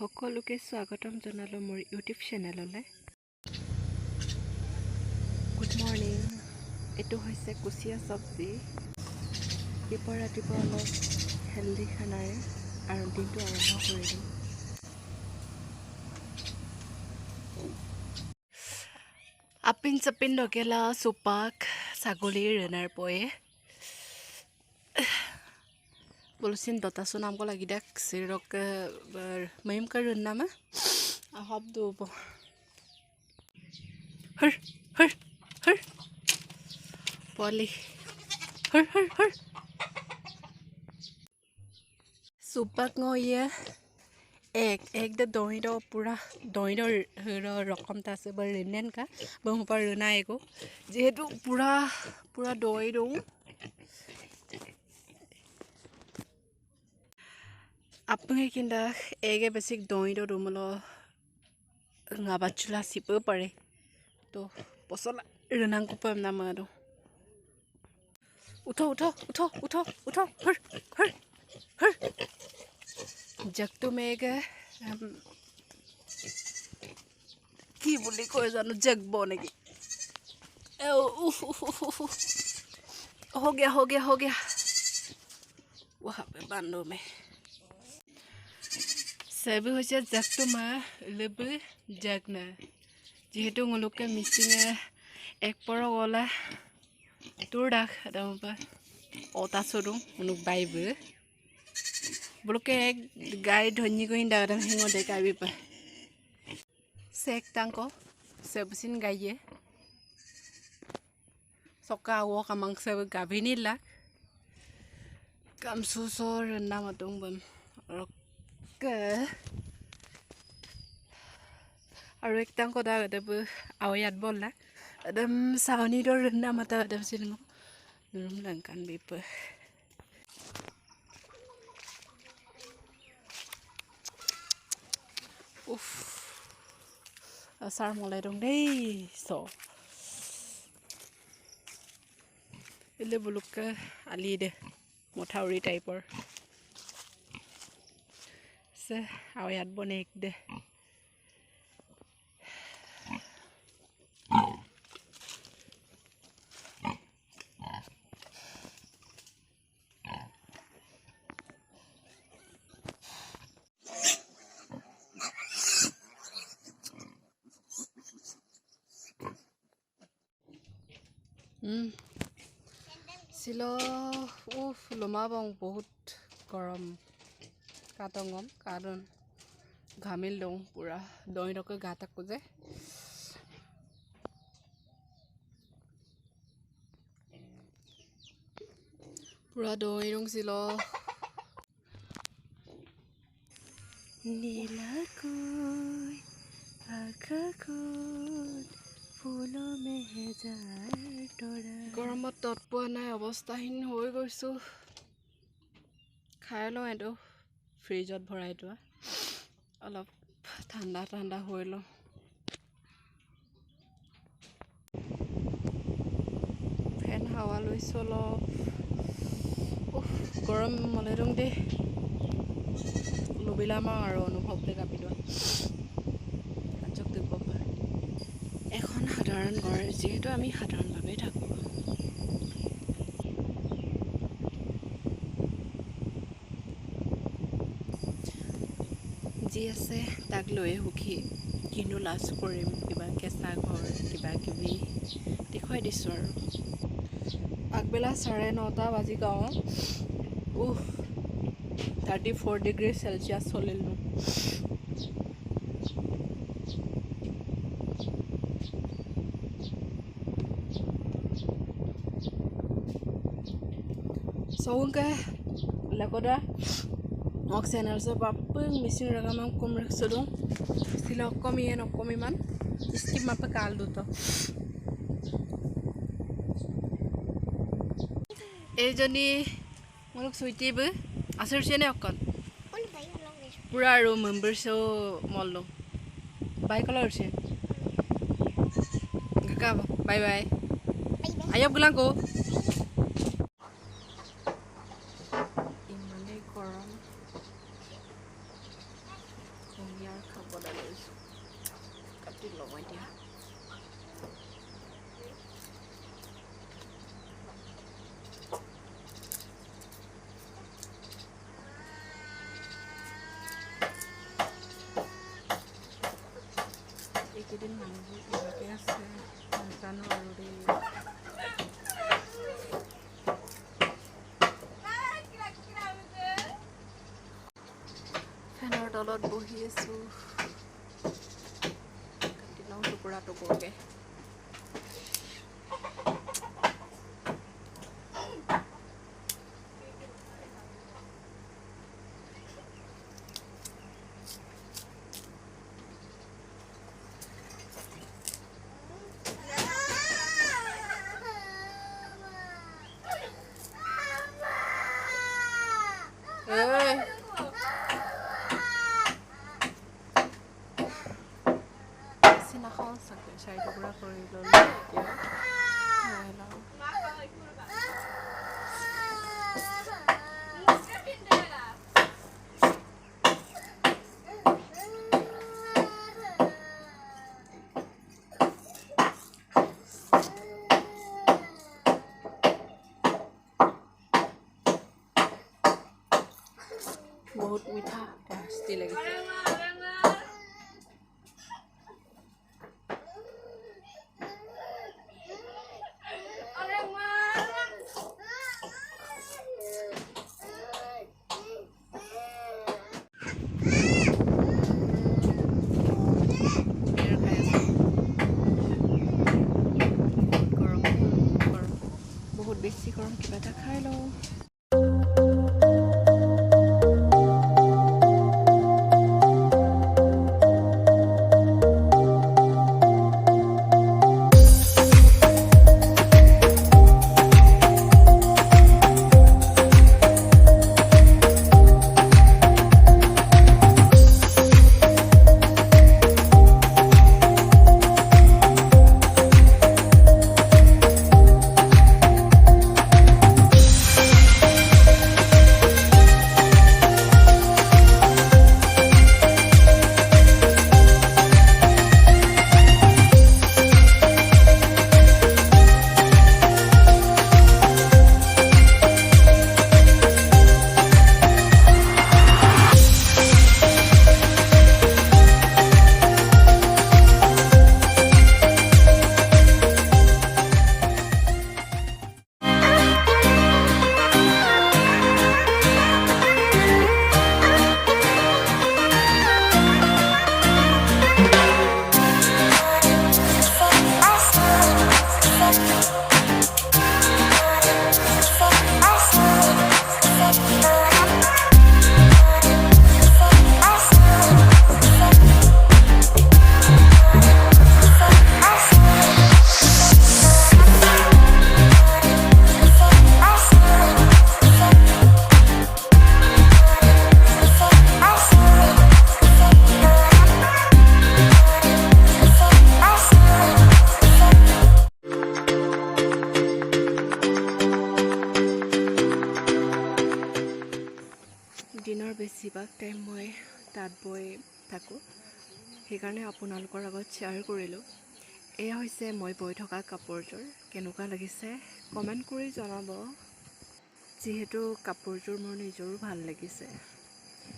সকলোকে স্বাগতম জনালো মোৰ ইউটিউব চেনেললৈ। Good morning. এইটো হৈছে কুচিয়া চব্জি। ৰাতিপুৱা অলপ হেল্ডি খানাৰে আৰু দিনটো আৰম্ভ কৰি দিম। আপিন চাপিন নকেলা চোপাক ছাগলীৰ ৰেনাৰ পয়ে Bolusin dotasun amko lagi dak sirok maim karun nama ahab do bo her poli her supak ngoye ek de doi do pura doi do rokom ta se bar renen ka bang par rena ego jehetu pura doi do Apung kinda ege basic doi do rumolo ngabachula sipe pare to posola renang ko pam nama do utho her jak to mega ki boli ko jano jag bone ki ho gaya wah be bando me Sabi hoche jakto ma lebe jagna jehetu ngoloke misinga ek poro gola turdak adamba ota soru unuk baibe boloke ek gai dhonni ko hinda adam hingo de kabi pa sek tangko sebusin gaiye soka wo kamang seb gabini lak kam susor namadong bam আৰু একটাং কদা দেব আওয়াত বললা Adam সাউনি দর না মাতা Adam সিলঙ্গ নুরুম Lankan beep উফ আসার মলাই দং দেই স এলে বুলুকা আলি দে মথাউৰি টাইপৰ আওয়াত বনে এক দে Silo loma bang বহুত গৰম কাটংগম কাৰণ ঘামিল দং পুৰা দই ৰকে গাটা কুজে পুৰা দই ৰং ছিল নীলা কই আকাশত ফুল মেহেজাৰ তৰা গৰমত তৎপোৱা নাই অৱস্থাহীন হৈ গৈছো খাই লওঁ এইটো ফ্ৰিজত ভৰাই থোৱা অলপ ঠাণ্ডা হৈ লওঁ ফেন হাৱা লৈছো অলপ গৰম মলে ৰং দে লবিলামা আৰু অনুভৱ দে কাপি লোৱা এখন সাধাৰণ ঘৰ যিহেতু আমি সাধাৰণভাৱে থাকোঁ যি আছে তাক লৈ সুখী কিন্তু লাজ কৰিম কিবা কেঁচা ঘৰ কিবা কিবি দেখুৱাই দিছোঁ আৰু আগবেলা 9:30 বাজি গাঁও 34 ডিগ্ৰী চেলচিয়াছ চলিলোঁ Sawungka lakoda oxygenal so papung misin ragamam kom raksodong sila komi man skip mapa kaldu to ejoni muluk suitibu asur chene okon pura ro member so mollo bye color che gaka bye bye ayok gulang ko কুঁহিয়াৰ খাবলৈ লৈছোঁ কাটি লওঁ এতিয়া এইকেইদিন মানুহবোৰ কিবাকৈ আছে নাজানো আৰু দেই ফেনৰ তলত বহি আছোঁ কাটি লওঁ টুকুৰা টুকুৰকৈ নাখাওঁ চাগে 4 টুকুৰা কৰি ল'লোঁ এতিয়া খাই লওঁ বহুত মিঠা টেষ্টি লাগিছে বহুত বেছি গৰম কিবা এটা খাই লওঁ দিনৰ বেছিভাগ টাইম মই তাঁত বৈ থাকোঁ সেইকাৰণে আপোনালোকৰ আগত শ্বেয়াৰ কৰিলোঁ এয়া হৈছে মই বৈ থকা কাপোৰযোৰ কেনেকুৱা লাগিছে কমেণ্ট কৰি জনাব যিহেতু কাপোৰযোৰ মোৰ নিজৰো ভাল লাগিছে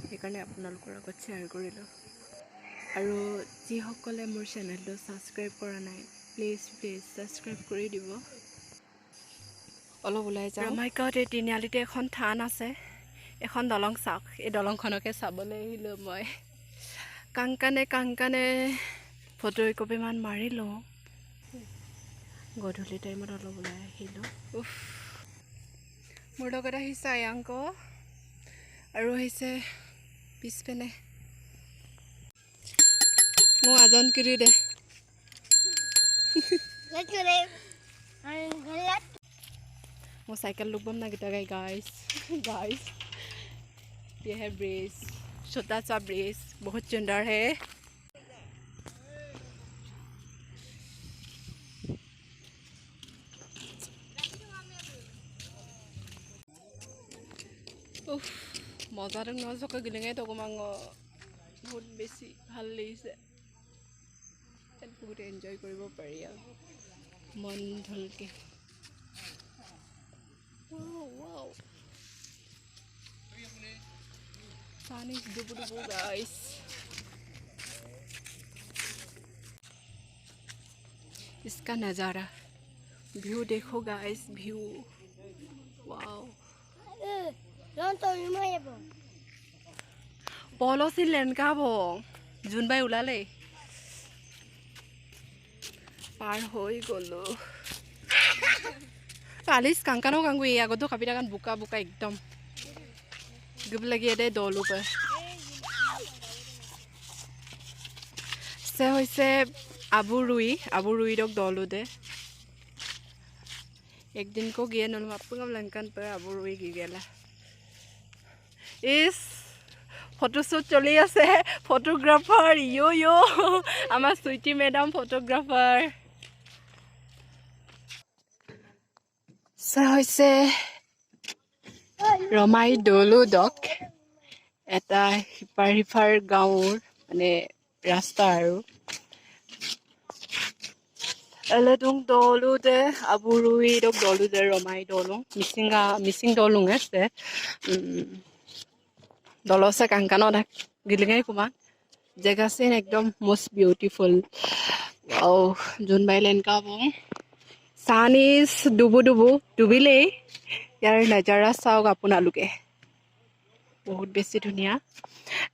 সেইকাৰণে আপোনালোকৰ আগত শ্বেয়াৰ কৰিলোঁ আৰু যিসকলে মোৰ চেনেলটো ছাবস্ক্ৰাইব কৰা নাই প্লিজ ছাবস্ক্ৰাইব কৰি দিব অলপ ওলাই যাওঁ আমাৰ গাঁৱত এই তিনিআলিতে এখন থান আছে এখন দলং চাওক এই দলংখনকে চাবলৈ আহিলোঁ মই কাংকানে ফটো একপিমান মাৰি লওঁ গধূলি টাইমত অলপ ওলাই আহিলোঁ মোৰ লগত আহিছে আয়াংক আৰু আহিছে পিছপিনে মই আজন কৰি দে मैं साइकिल लुक बम ना गिटा गई गाइस ये है ब्रिज छोटा सा ब्रिज बहुत सुंदर है मजा दं न जका गिलिङै तो गमांगो বহুত বেছি ভাল লাগিছে বহুত এনজয় কৰিব পাৰি আৰু মন ধলকে wow sun is dubu guys इसका नज़ारा व्यू देखो guys view wow policy land का वो जून बाई उलाले पार होई गलो कालिस कांकानो कांगु ये आगो तो कापिटा कान बुका बुका एकदम गुब लगी दे दोलू पे से होइसे आबू रुई डक दोलू दे एक दिन को गिए नलु आपंगम लंकन पे आबू रुई गिगेला इस फोटोशूट चली आसे फोटोग्राफर यो आमा सुइटी मैडम फोटोग्राफर से होइसे रमाई दोलू डक एटा हिपार गाँवर माने रास्ता आरो एले दुं दोलू दे आबुरुई डक दोलू दे रमाई दोलू मिसिंग दोलू से दलसा कांकानो गिलिंगाई कुमा जगह से एकदम मोस्ट ब्यूटीफुल वाओ जुन बाइलेन का बो सानिस डुबिले यार नजारा चाওক আপোনালোকে बहुत बेसी धुनिया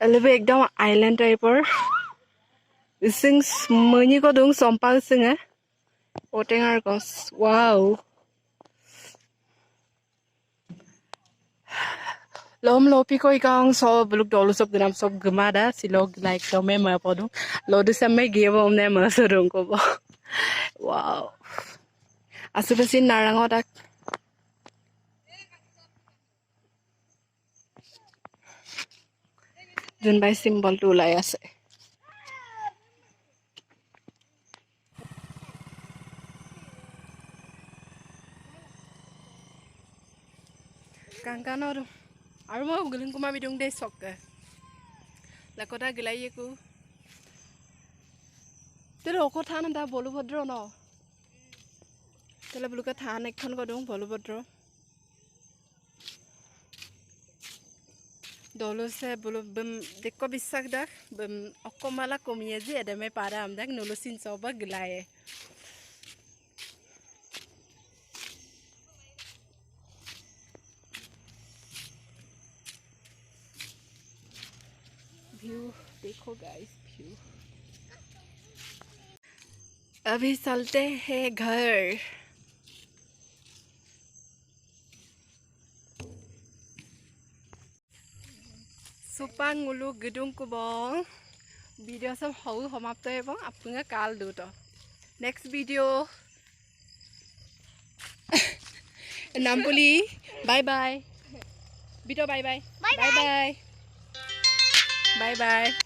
एलेबे एकदम आइलैंड टाइपर सिंग मनि को दं सम्पाल सिंगे ओटेंगार गस वाओ लम लोपी को इकांग सब लोग डोलु सब गनाम सब गमादा सिलोग लाइक तो मैं पदु लोदु समय गेव हमने मसरुं को वाओ आसुबेसि नारांगो ताक जुनबाई सिम्बल टू लाई आसे कांकानर आरो म गुलिं कुमा बिदुं दे सके लाकोटा गिलाइएको तेरे ओको थान दा बलुभद्र न तेले बुलुका थान एकखन गदुं बलुभद्र दोलो से बुलु बम देखो बिसाक दा बम अक्कमाला कमिए जे एदमे पारा आमदाक नुलुसिन सबा गिलाए व्यू देखो गाइस व्यू अभी चलते हैं घर सुपांगुलु गिदुं कुबं वीडियो सब हौ समाप्त एबं आपुंगा काल दुतो नेक्स्ट वीडियो नामपुली बाय बाय बिटो bye bye bye bye bye bye